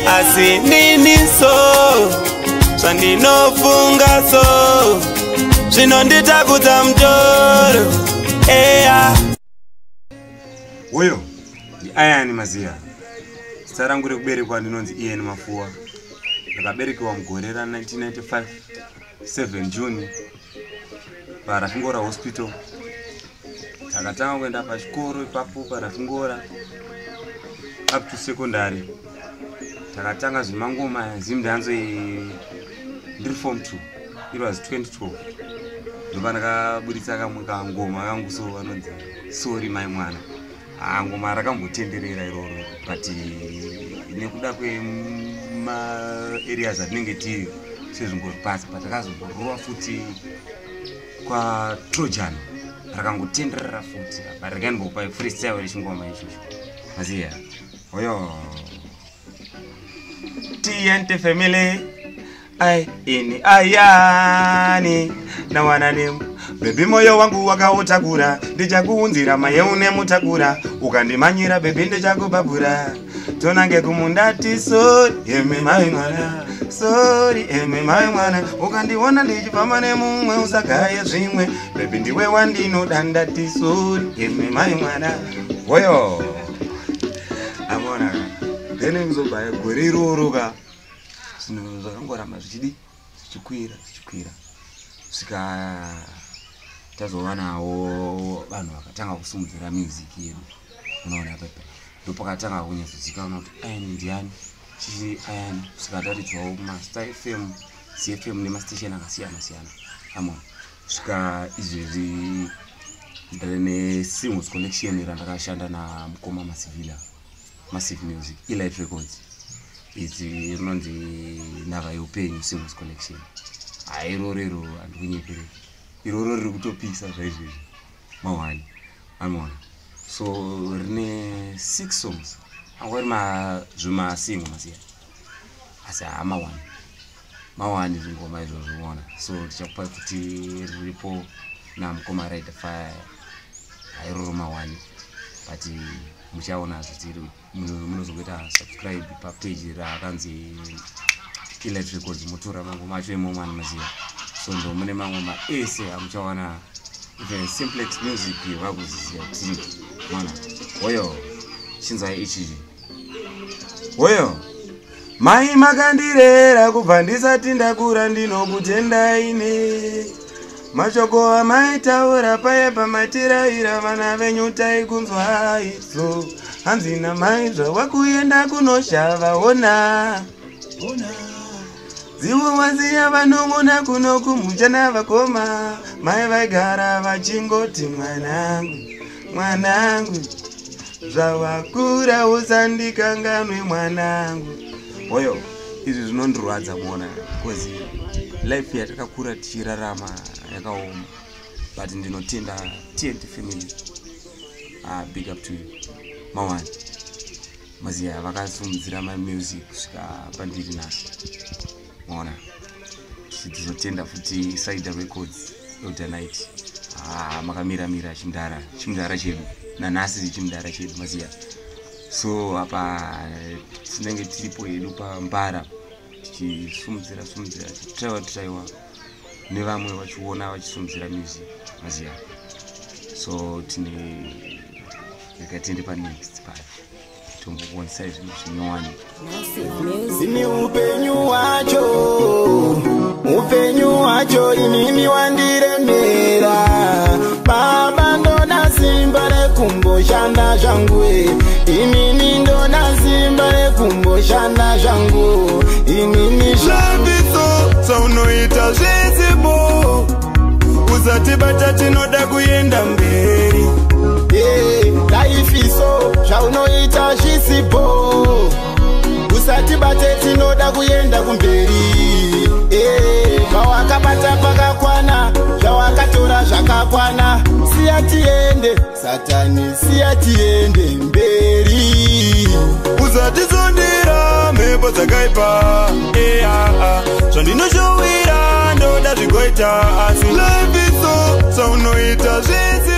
asi nini so zvandinofunga so zvinonditakudza mutoro Uyo ndi Ian Maziya. Zita rangu rekuberekwa ndinonzi Ian Mafuwa. Ndakaberekewa mugore ra 1995 7 June paRafingora Hospital. Takatanga kuenda pachikoro ipapo paRafingora up to secondary. Takatanga zvimangoma zimdanzo ndiri form 2. It was 2012. Ndobva ndakabuditsa kamwe kangoma kangu so vanonzi sorry my mwana. Ngoma rakambotenderera iroro but nekuda kwema areas atinenge tiri sezvimbopasa patakazomborova futi kwa Trojan rakangotenderera futi but rakangopa freestyle rechingoma ichocho Maziya. Oyo TNT family ini ayani na wananemu baby moyo wangu wakautakura ndichakuunzira maye une mutakura ukandimanyira baby ndichakubabura tonange kumundati sorry eme mai mwana sorry eme mai mwana ukandiona ndichifamba nemumwe usagaye zvimwe baby ndiwe wandinoda ndati sorry eme mai mwana. Oyo amona then ngizobaya gore iroro ka zvinhu zvakangoramba zvichikwira sika tazovanawo vanhu vakatanga kusimudzira music yedu unoona pepe ndopakatanga kunyazozikanwa kuti Ian ndiani chichi Ian sikataridzwawo kumastar FM CFM nemastation akasiyana siyana amona svika izvezvi ndine Singles Collection randakashanda namukoma Massive Music Elite Records idzi rinonzi nhava yeupenyu Singles Collection irorero andikunyepere iroro riri kutopisa zvaizvizvi mawani amona so rine 6 songs angori zvimasingo Maziya asi mawani zvingoma izvozvo unoona so tichakupa kuti riripo namukoma Rider Fire iroro mawani but muchaona kuti munozongoita subscribe papage rakanzi Elite Records motora mangoma acho imomo Maziya. So ndo mune mangoma ese amuchawana even Simplex Music vakuziziya kuti mwana oyo chinzwa ichi oyo mai makandirera kubva ndisati ndakura ndinokutenda ine mashoko amaitaura paye pamatiraira vana venyu taikunzwa iso hanzina mai zvawakuenda kunoshava ona zivo waziya vanongona kuno kumuchana vakoma mai vaigara vachingoti mwanangu zvawakura usandikanganwe mwanangu. Oyo izvi zvinondirwadza muona because life yatakakura tichirarama yakaoma but ndinotenda TNT family big up to you mawani Maziya vakasimudzira music kusvika pandiri nhasi mona tizotenda futi Rider Records Elder Night makamira chimudara chedu nanhasi chimudara chedu Maziya. So apa tinenge tiripo yedu pambara tichisumudzira tichitaiwa nevamwe vachiona vachisumudzira music Maziya. So tine rekatende panext part tombokuonesa zvinhu zvinyowani ini upenyu wacho inini wandiremera baba ndona simba rekumboshanda zvangu inini ndona simba rekumboshanda zvangu inini zvabiso saunoita zvizibo usatibata tinoda kuenda mberi laifiso zvaunoita zvisipo usatibate tinoda kuenda kumberi pawakabata pakakwana zvawakatora zvakakwana siya tiende satani siya tiende mberi usatizondera mhepo dzakaipa zvandinoshowira ndoda zvigoita asi laifiso saunoita zvisi